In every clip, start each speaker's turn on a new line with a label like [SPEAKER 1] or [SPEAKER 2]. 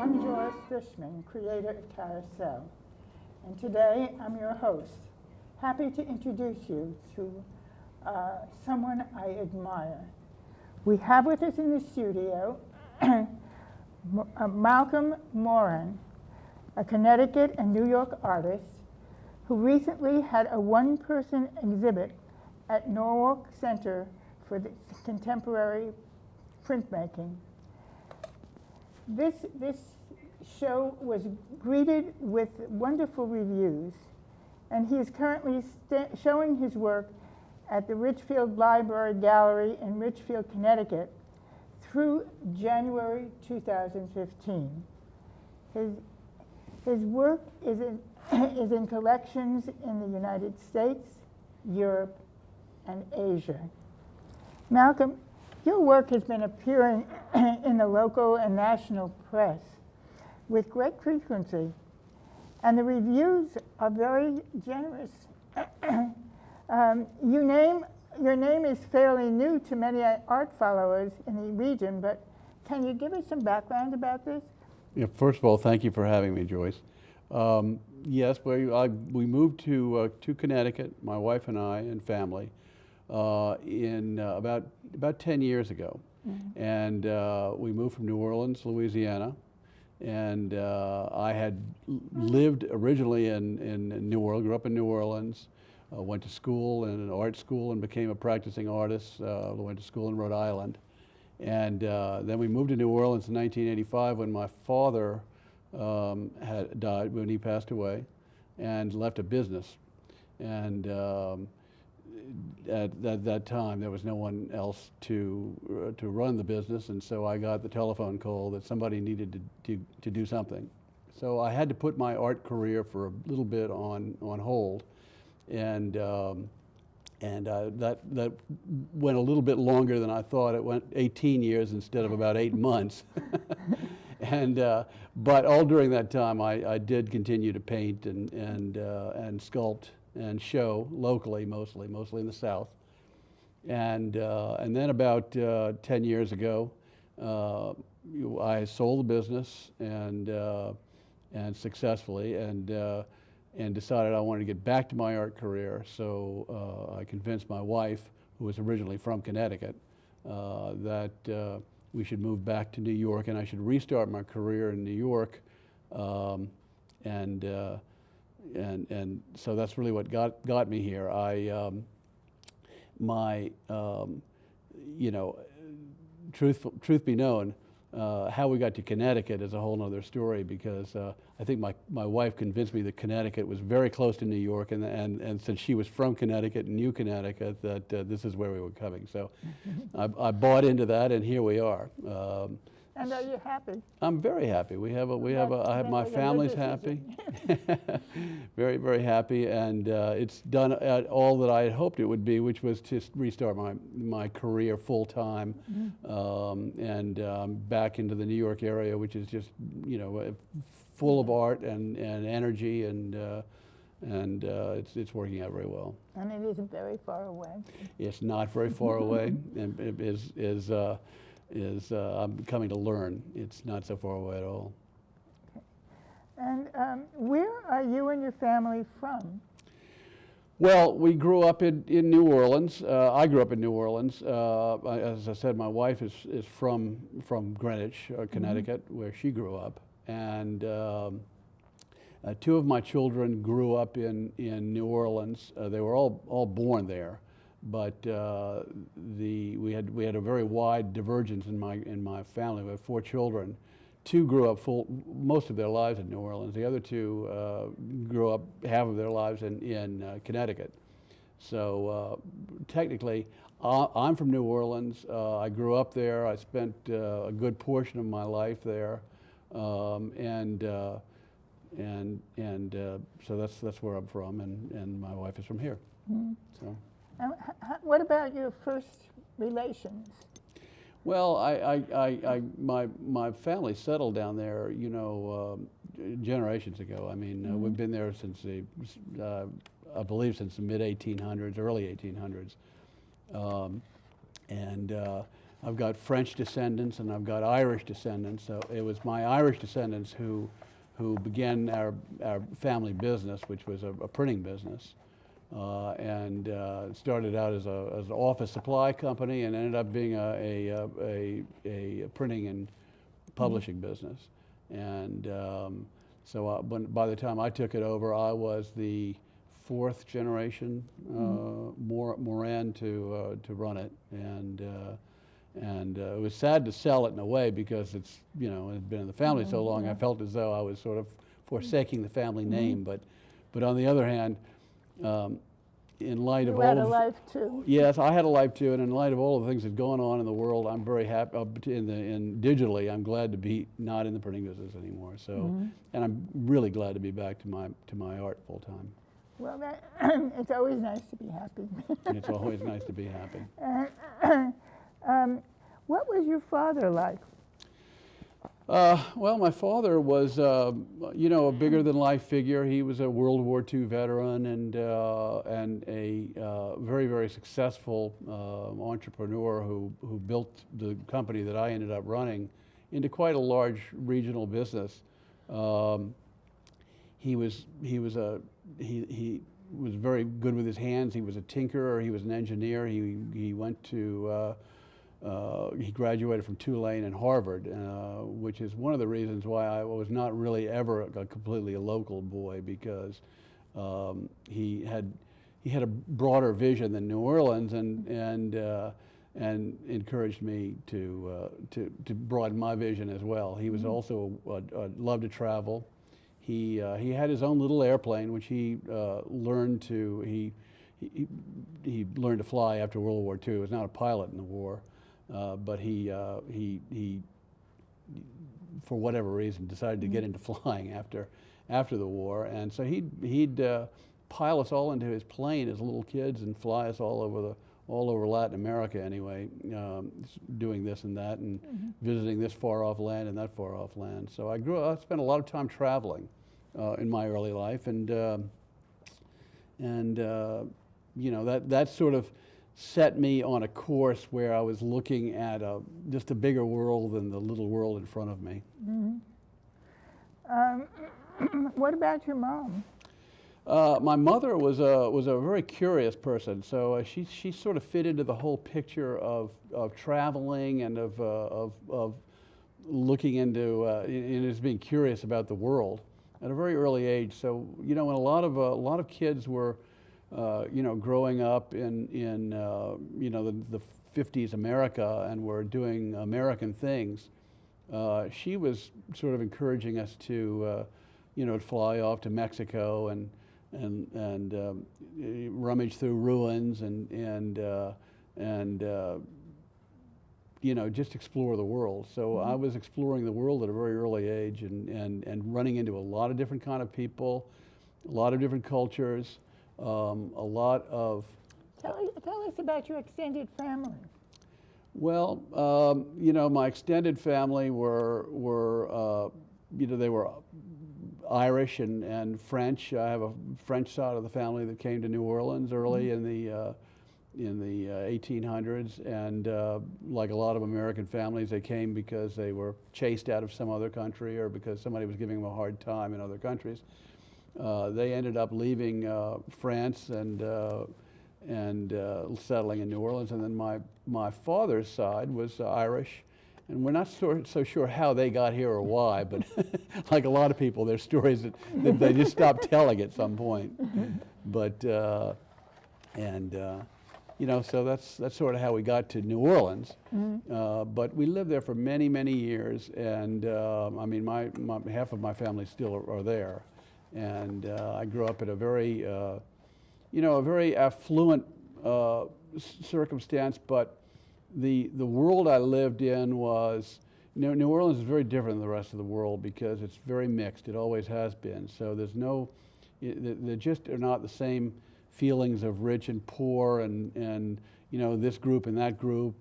[SPEAKER 1] I'm Joyce Fishman, creator of Carousel, and today I'm your host. Happy to introduce you to someone I admire. We have with us in the studio Malcolm Moran, a Connecticut and New York artist who recently had a one-person exhibit at Norwalk Center for the Contemporary Printmaking. This show was greeted with wonderful reviews, and he is currently showing his work at the Richfield Library Gallery in Richfield, Connecticut through January 2015. His work is in collections in the United States, Europe, and Asia. Malcolm, your work has been appearing in the local and national press with great frequency, and the reviews are very generous. Your name is fairly new to many art followers in the region, but can you give us some background about this?
[SPEAKER 2] Yeah, first of all, thank you for having me, Joyce. Yes, we moved to Connecticut, my wife and I and family, in about 10 years ago. Mm-hmm. And we moved from New Orleans, Louisiana, and I had lived originally in New Orleans, grew up in New Orleans, went to school in an art school and became a practicing artist, went to school in Rhode Island. And then we moved to New Orleans in 1985 when my father had died, when he passed away, and left a business. And at that time, there was no one else to run the business, and so I got the telephone call that somebody needed to do something. So I had to put my art career for a little bit on hold, and that went a little bit longer than I thought. It went 18 years instead of about 8 months. And but all during that time, I did continue to paint and sculpt and show locally, mostly in the South. And then about 10 years ago, I sold the business and successfully, and decided I wanted to get back to my art career. So I convinced my wife, who was originally from Connecticut, that we should move back to New York, and I should restart my career in New York, and so that's really what got me here. Truth be known, how we got to Connecticut is a whole other story, because I think my wife convinced me that Connecticut was very close to New York, and since she was from Connecticut and knew Connecticut, that this is where we were coming. So I bought into that, and here we are.
[SPEAKER 1] And are you happy?
[SPEAKER 2] I'm very happy. My family's happy. Very, very happy, and it's done all that I had hoped it would be, which was to restart my career full time, and back into the New York area, which is just full of art and energy, and it's working out very well.
[SPEAKER 1] And it isn't very far away.
[SPEAKER 2] It's not very far away, and it is I'm coming to learn. It's not so far away at all.
[SPEAKER 1] Okay. And where are you and your family from?
[SPEAKER 2] Well, we grew up in New Orleans. I grew up in New Orleans. As I said, my wife is from Greenwich, Connecticut, mm-hmm. where she grew up. And two of my children grew up in New Orleans. They were all born there. But we had a very wide divergence in my family. We have 4 children. 2 grew up most of their lives in New Orleans. The other 2 grew up half of their lives in Connecticut. So technically, I'm from New Orleans. I grew up there. I spent a good portion of my life there, and so that's where I'm from, and my wife is from here. Mm-hmm. So.
[SPEAKER 1] What about your first relations?
[SPEAKER 2] Well, my family settled down there, generations ago. I mean, mm-hmm. We've been there since I believe since the mid 1800s, early 1800s, and I've got French descendants and I've got Irish descendants. So it was my Irish descendants who began our family business, which was a printing business. And it started out as an office supply company and ended up being a printing and publishing business. And so by the time I took it over, I was the fourth generation Moran to run it. And it was sad to sell it in a way because it had been in the family so long. I felt as though I was sort of forsaking the family name. But on the other hand, in light of all
[SPEAKER 1] you had a life too.
[SPEAKER 2] Yes, I had a life too, and in light of all of the things that's going on in the world, I'm very happy. In digitally, I'm glad to be not in the printing business anymore. So, and I'm really glad to be back to my art full time.
[SPEAKER 1] Well, it's always nice to be happy.
[SPEAKER 2] It's always nice to be happy.
[SPEAKER 1] What was your father like?
[SPEAKER 2] Well, my father was, a bigger-than-life figure. He was a World War II veteran and a very, very successful entrepreneur who built the company that I ended up running into quite a large regional business. He was very good with his hands. He was a tinkerer. He was an engineer. He went to he graduated from Tulane and Harvard, which is one of the reasons why I was not really ever completely a local boy, because he had a broader vision than New Orleans, and encouraged me to broaden my vision as well. He was also loved to travel. He had his own little airplane, which he learned to learned to fly after World War II. He was not a pilot in the war. But he, for whatever reason, decided to get into flying after the war, and so he'd pile us all into his plane as little kids and fly us all over Latin America anyway, doing this and that and visiting this far off land and that far off land. So I spent a lot of time traveling in my early life, and that sort of set me on a course where I was looking at just a bigger world than the little world in front of me.
[SPEAKER 1] What about your mom?
[SPEAKER 2] My mother was a very curious person, so she sort of fit into the whole picture of traveling and of looking into and as being curious about the world at a very early age. So when a lot of kids were growing up in the 50s America and were doing American things, she was sort of encouraging us to fly off to Mexico and rummage through ruins and just explore the world. So I was exploring the world at a very early age and running into a lot of different kind of people, a lot of different cultures. A lot of...
[SPEAKER 1] Tell us about your extended family.
[SPEAKER 2] Well, my extended family were they were Irish and French. I have a French side of the family that came to New Orleans early in the 1800s, and like a lot of American families, they came because they were chased out of some other country or because somebody was giving them a hard time in other countries. They ended up leaving France and settling in New Orleans, and then my father's side was Irish, and we're not so sure how they got here or why, but like a lot of people, there's stories that they just stopped telling at some point. But so that's sort of how we got to New Orleans. But we lived there for many, many years, and my half of my family still are there. And I grew up in a very, a very affluent circumstance, but the world I lived in was, New Orleans is very different than the rest of the world because it's very mixed. It always has been. So there just are not the same feelings of rich and poor and this group and that group.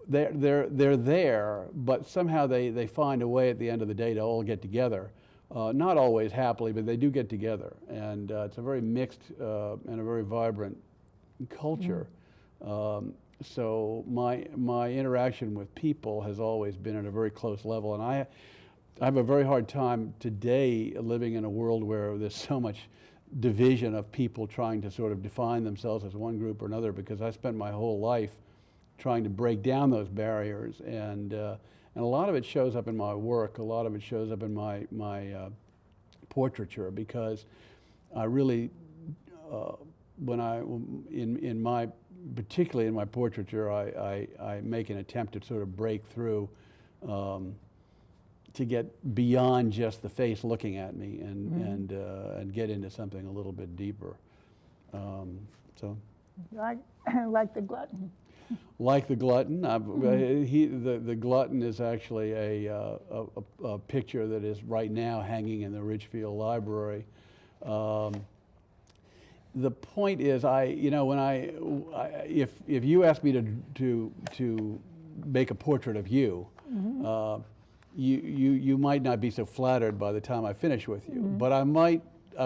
[SPEAKER 2] They're there, but somehow they find a way at the end of the day to all get together. Not always happily, but they do get together, and it's a very mixed and a very vibrant culture. so my interaction with people has always been at a very close level, and I have a very hard time today living in a world where there's so much division of people trying to sort of define themselves as one group or another, because I spent my whole life trying to break down those barriers, and a lot of it shows up in my work. A lot of it shows up in my portraiture, because I really, particularly in my portraiture, I make an attempt to sort of break through, to get beyond just the face looking at me, and get into something a little bit deeper. So,
[SPEAKER 1] like the glutton.
[SPEAKER 2] like the glutton, the glutton is actually a picture that is right now hanging in the Ridgefield Library. The point is, if you ask me to make a portrait of you, you might not be so flattered by the time I finish with you, but I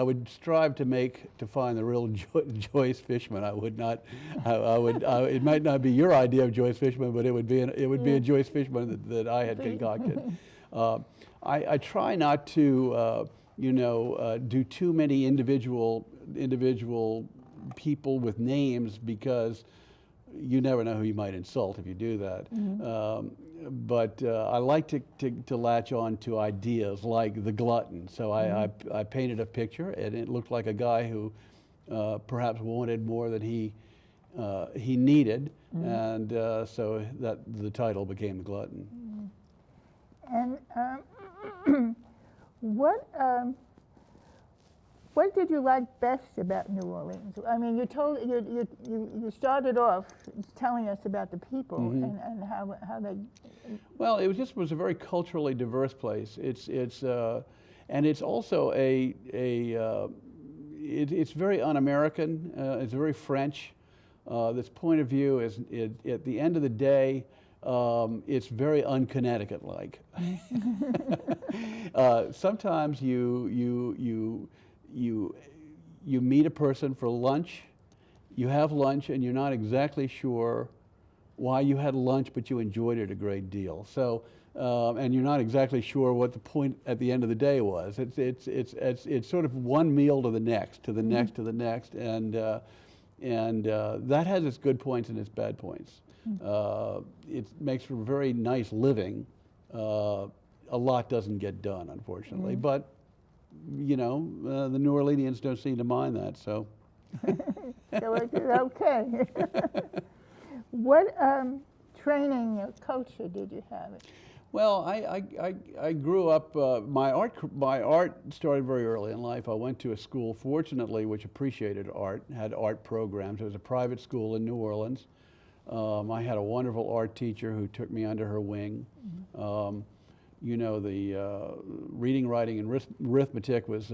[SPEAKER 2] would strive to find the real Joyce Fishman. I would not. It might not be your idea of Joyce Fishman, but it would be a Joyce Fishman that I had concocted. I try not to do too many individual people with names, because you never know who you might insult if you do that. But I like to latch on to ideas like the glutton. So I painted a picture, and it looked like a guy who perhaps wanted more than he needed, and so that the title became The Glutton.
[SPEAKER 1] And what did you like best about New Orleans? I mean, you started off telling us about the people and how they.
[SPEAKER 2] Well, it was a very culturally diverse place. And it's also it's very un-American. It's very French. This point of view is, at the end of the day, it's very un-Connecticut-like. Sometimes you meet a person for lunch, you have lunch, and you're not exactly sure why you had lunch, but you enjoyed it a great deal. So, and you're not exactly sure what the point at the end of the day was. It's sort of one meal to the next, to the next, to the next, and that has its good points and its bad points. It makes for very nice living. A lot doesn't get done, unfortunately, but the New Orleanians don't seem to mind that, so.
[SPEAKER 1] So it's okay. What training or culture did you have?
[SPEAKER 2] Well, I grew up. My art started very early in life. I went to a school, fortunately, which appreciated art, had art programs. It was a private school in New Orleans. I had a wonderful art teacher who took me under her wing. The reading, writing, and arithmetic was,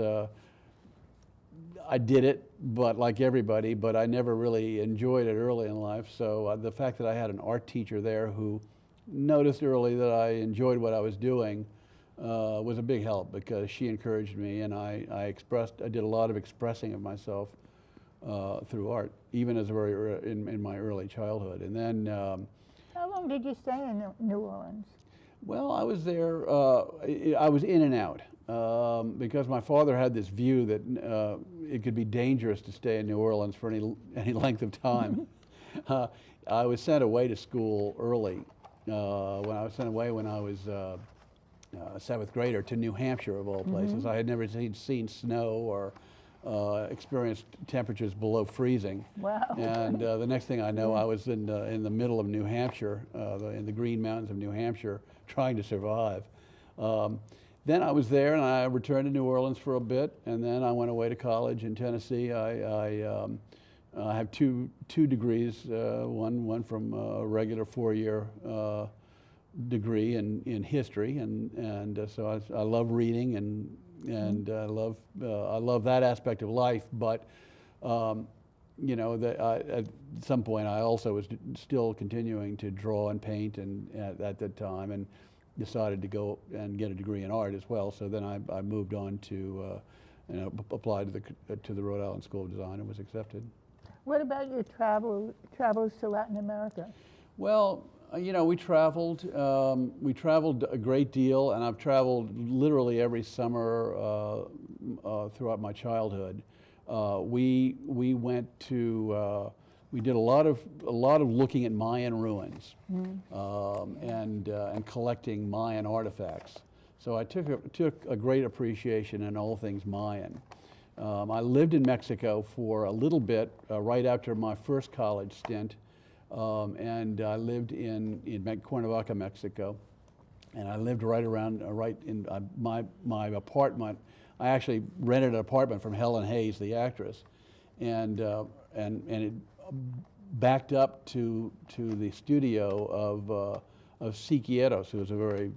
[SPEAKER 2] I did it, but like everybody, but I never really enjoyed it early in life. So the fact that I had an art teacher there who noticed early that I enjoyed what I was doing was a big help, because she encouraged me, and I did a lot of expressing of myself through art, even as in my early childhood. And then
[SPEAKER 1] how long did you stay in New Orleans?
[SPEAKER 2] Well, I was there, I was in and out, because my father had this view that it could be dangerous to stay in New Orleans for any length of time. I was sent away to school early. When I was sent away when I was a seventh grader to New Hampshire, of all places. I had never seen snow or experienced temperatures below freezing.
[SPEAKER 1] Wow.
[SPEAKER 2] And the next thing I know, I was in the middle of New Hampshire, in the Green Mountains of New Hampshire, trying to survive. Then I was there, and I returned to New Orleans for a bit, and then I went away to college in Tennessee. I have two degrees, one from a regular 4-year degree in history, and so I love reading, and I love that aspect of life. But at some point I also was still continuing to draw and paint, and at that time, and decided to go and get a degree in art as well. So then I moved on to applied to the Rhode Island School of Design and was accepted.
[SPEAKER 1] What about your travels to Latin America?
[SPEAKER 2] Well, we traveled a great deal, and I've traveled literally every summer throughout my childhood. We went to we did a lot of looking at Mayan ruins and collecting Mayan artifacts. So I took a great appreciation in all things Mayan. I lived in Mexico for a little bit right after my first college stint, and I lived in Cuernavaca, Mexico, and I lived right in my apartment. I actually rented an apartment from Helen Hayes, the actress, and it backed up to the studio of Siqueiros, who was a very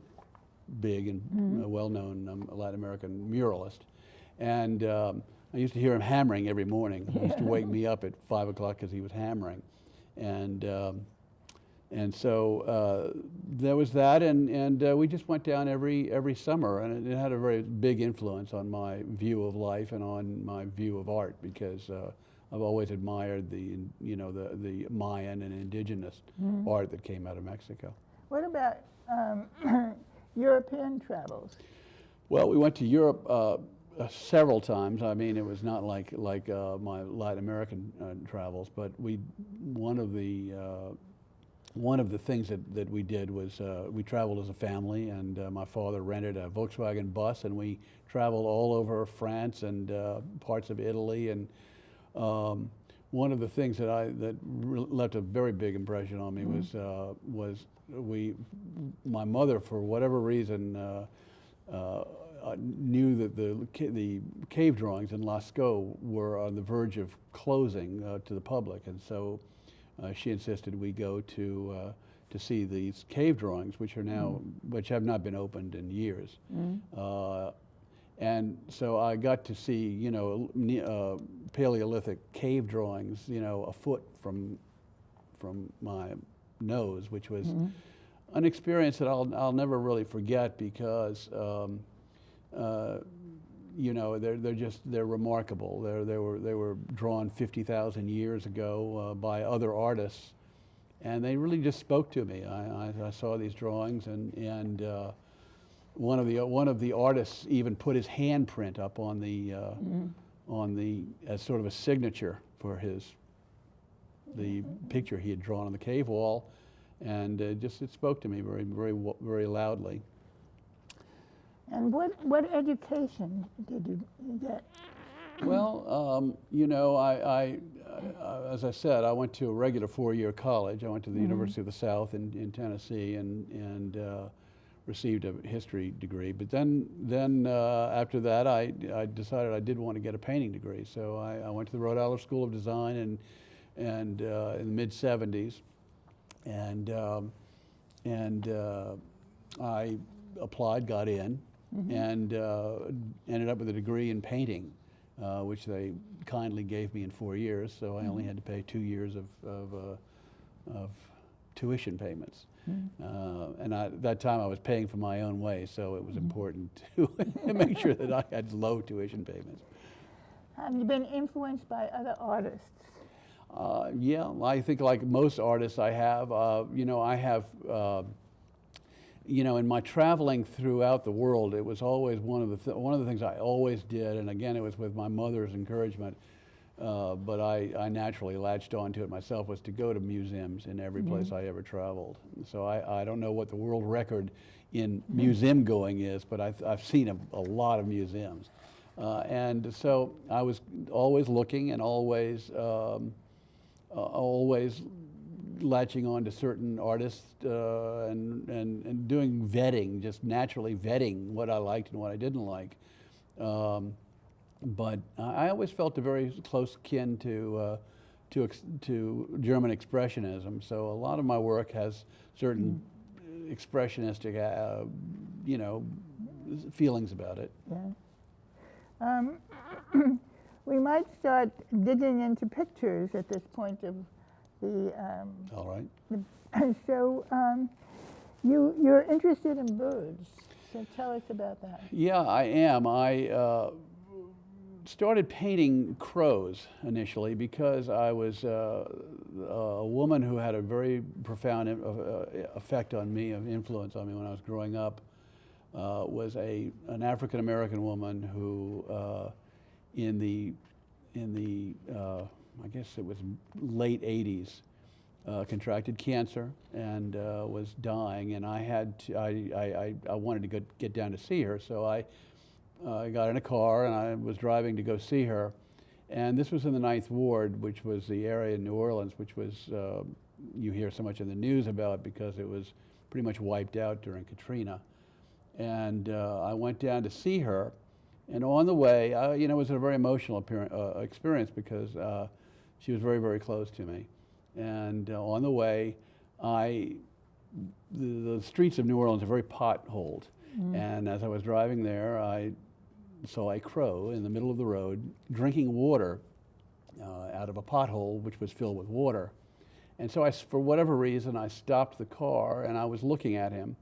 [SPEAKER 2] big and well-known Latin American muralist. And I used to hear him hammering every morning. He used to wake me up at 5 o'clock because he was hammering. And so there was that, and we just went down every summer, and it had a very big influence on my view of life and on my view of art, because I've always admired the Mayan and indigenous art that came out of Mexico.
[SPEAKER 1] What about European travels?
[SPEAKER 2] Well, we went to Europe several times. I mean, it was not like my Latin American travels, but one of the things that we did was we traveled as a family, and my father rented a Volkswagen bus, and we traveled all over France and parts of Italy. And one of the things that left a very big impression on me was my mother, for whatever reason, knew that the cave drawings in Lascaux were on the verge of closing to the public, and so she insisted we go to see these cave drawings, which have not been opened in years. And so I got to see, Paleolithic cave drawings, a foot from my nose, which was an experience that I'll never really forget, because they're remarkable. They were drawn 50,000 years ago by other artists, and they really just spoke to me. I saw these drawings, and one of the artists even put his handprint up on the as sort of a signature for the picture he had drawn on the cave wall, and it spoke to me very loudly.
[SPEAKER 1] And what education did you get?
[SPEAKER 2] Well, I as I said, I went to a regular 4-year college. I went to the University of the South in Tennessee, and received a history degree. But then after that, I decided I did want to get a painting degree. So I went to the Rhode Island School of Design and in the mid-'70s, and I applied, got in, and ended up with a degree in painting, which they kindly gave me in 4 years. So I only had to pay 2 years of tuition payments. And at that time I was paying for my own way, so it was important to make sure that I had low tuition payments.
[SPEAKER 1] Have you been influenced by other artists?
[SPEAKER 2] Yeah, I think like most artists I have, in my traveling throughout the world, it was always one of the things I always did, and again, it was with my mother's encouragement, but I naturally latched onto it myself, was to go to museums in every place I ever traveled. So I don't know what the world record in museum going is, but I've seen a lot of museums. And so I was always looking and always latching on to certain artists and doing vetting, just naturally vetting what I liked and what I didn't like. But I always felt a very close kin to German expressionism. So a lot of my work has certain expressionistic, feelings about it.
[SPEAKER 1] Yeah. We might start digging into pictures at this point of the.
[SPEAKER 2] All right.
[SPEAKER 1] So you're interested in birds. So tell us about that.
[SPEAKER 2] Yeah, I am. started painting crows initially because I was a woman who had a very profound effect on me, of influence on me when I was growing up. Was an African American woman who, in the I guess it was late '80s, contracted cancer and was dying, and I wanted to get down to see her, so I got in a car and I was driving to go see her, and this was in the Ninth Ward, which was the area in New Orleans, which was you hear so much in the news about because it was pretty much wiped out during Katrina. And I went down to see her, and on the way, it was a very emotional experience because she was very, very close to me. And on the way, the streets of New Orleans are very potholed. And as I was driving there, I saw a crow in the middle of the road drinking water out of a pothole which was filled with water. And so for whatever reason, I stopped the car and I was looking at him.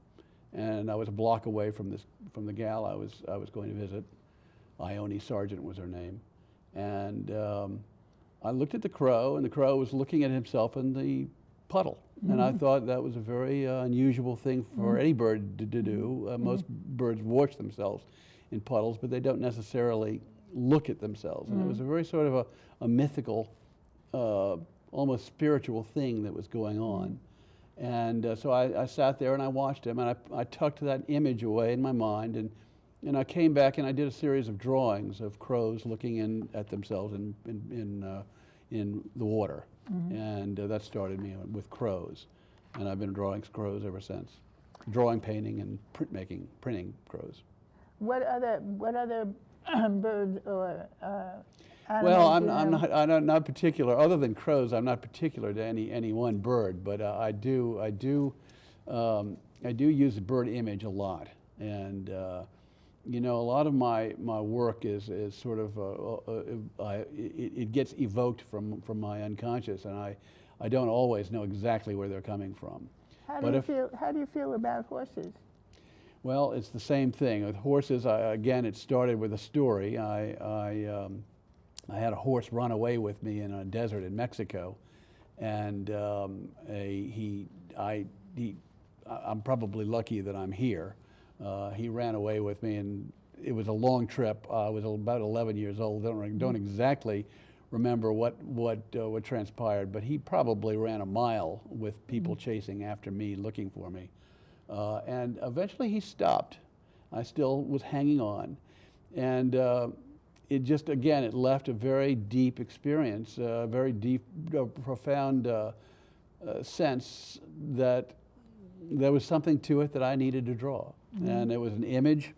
[SPEAKER 2] And I was a block away from the gal I was going to visit. Ione Sargent was her name. And I looked at the crow, and the crow was looking at himself in the puddle. And I thought that was a very unusual thing for any bird to do. Most birds wash themselves in puddles, but they don't necessarily look at themselves. And it was a very sort of a mythical, almost spiritual thing that was going on. And so I sat there and I watched him, and I tucked that image away in my mind, and I came back and I did a series of drawings of crows looking at themselves in the water. And that started me with crows, and I've been drawing crows ever since. Drawing, painting, and printing crows.
[SPEAKER 1] What other birds or animals?
[SPEAKER 2] Well, I'm not particular. Other than crows, I'm not particular to any one bird. But I do use the bird image a lot, and a lot of my work is sort of it gets evoked from my unconscious, and I don't always know exactly where they're coming from.
[SPEAKER 1] How do you feel about horses?
[SPEAKER 2] Well, it's the same thing with horses. Again, it started with a story. I had a horse run away with me in a desert in Mexico, and I'm probably lucky that I'm here. He ran away with me, and it was a long trip. I was about 11 years old. Don't exactly remember what transpired, but he probably ran a mile with people chasing after me, looking for me, and eventually he stopped. I still was hanging on, and it just, again, it left a very deep experience, a very deep, profound sense that there was something to it that I needed to draw. And it was an image,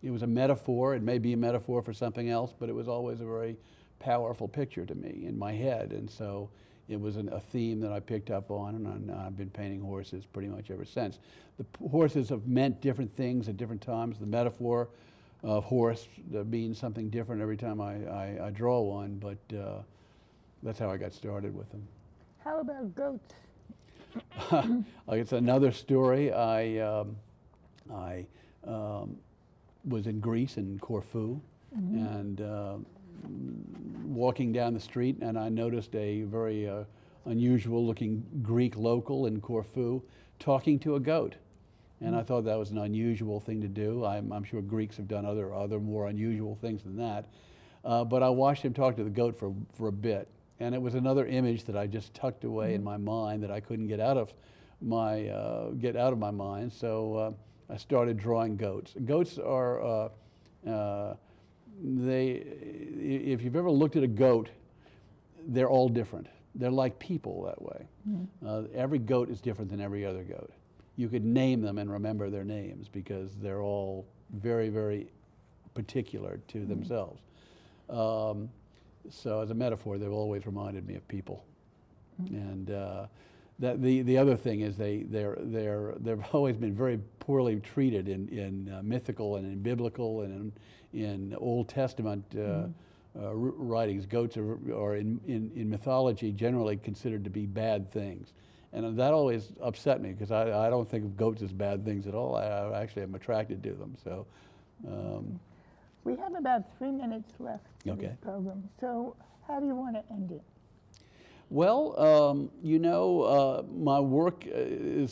[SPEAKER 2] it was a metaphor. It may be a metaphor for something else, but it was always a very powerful picture to me in my head. And so it was a theme that I picked up on, and I've been painting horses pretty much ever since. The horses have meant different things at different times. The metaphor of horse means something different every time I draw one, but that's how I got started with them.
[SPEAKER 1] How about goats?
[SPEAKER 2] It's another story. I was in Greece, in Corfu, and walking down the street, and I noticed a very unusual looking Greek local in Corfu talking to a goat. And I thought that was an unusual thing to do. I'm sure Greeks have done other more unusual things than that. But I watched him talk to the goat for a bit. And it was another image that I just tucked away in my mind that I couldn't get out of my mind. So I started drawing goats. Goats are, if you've ever looked at a goat, they're all different. They're like people that way. Every goat is different than every other goat. You could name them and remember their names because they're all very, very particular to themselves. So as a metaphor, they've always reminded me of people. And the other thing is they've always been very poorly treated in mythical and in biblical and in Old Testament writings. Goats are in mythology generally considered to be bad things. And that always upset me because I don't think of goats as bad things at all. I actually am attracted to them. So,
[SPEAKER 1] We have about 3 minutes left in
[SPEAKER 2] Okay.
[SPEAKER 1] this program, so how do you want to end it?
[SPEAKER 2] Well, my work it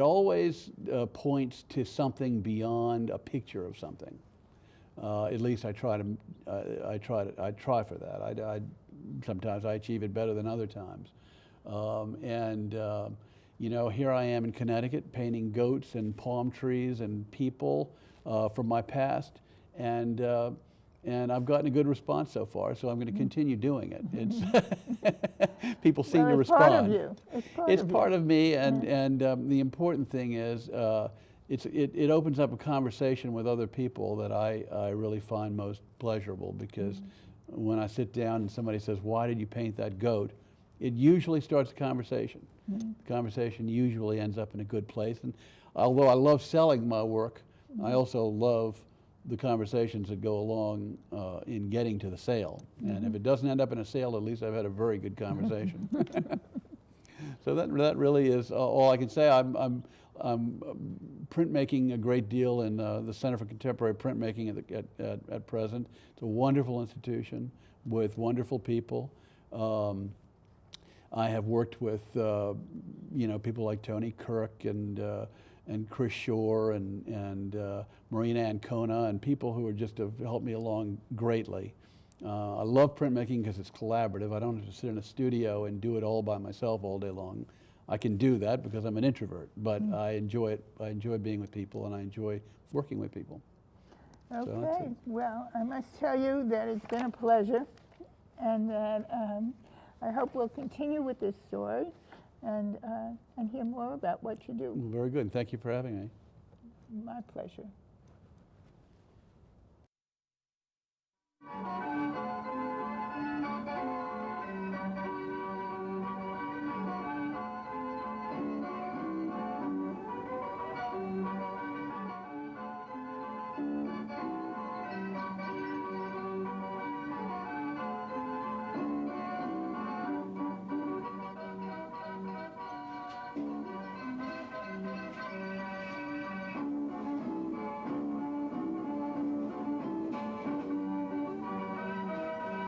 [SPEAKER 2] always points to something beyond a picture of something. At least I try for that. Sometimes I achieve it better than other times. Here I am in Connecticut painting goats and palm trees and people from my past, and I've gotten a good response so far, so I'm going to continue doing it. It's people seem to
[SPEAKER 1] It's
[SPEAKER 2] respond.
[SPEAKER 1] part of you.
[SPEAKER 2] It's part of me, and the important thing is it opens up a conversation with other people that I really find most pleasurable, because when I sit down and somebody says, "Why did you paint that goat?" it usually starts a conversation. The conversation usually ends up in a good place, and although I love selling my work, I also love the conversations that go along in getting to the sale. And if it doesn't end up in a sale, at least I've had a very good conversation. So that really is all I can say. I'm printmaking a great deal in the Center for Contemporary Printmaking at present. It's a wonderful institution with wonderful people. I have worked with people like Tony Kirk and Chris Shore and Marina Ancona, and people who are just have helped me along greatly. I love printmaking because it's collaborative. I don't have to sit in a studio and do it all by myself all day long. I can do that because I'm an introvert, but I enjoy it. I enjoy being with people, and I enjoy working with people.
[SPEAKER 1] Okay, well, I must tell you that it's been a pleasure, and that I hope we'll continue with this story and hear more about what you do.
[SPEAKER 2] Very good. Thank you for having me.
[SPEAKER 1] My pleasure.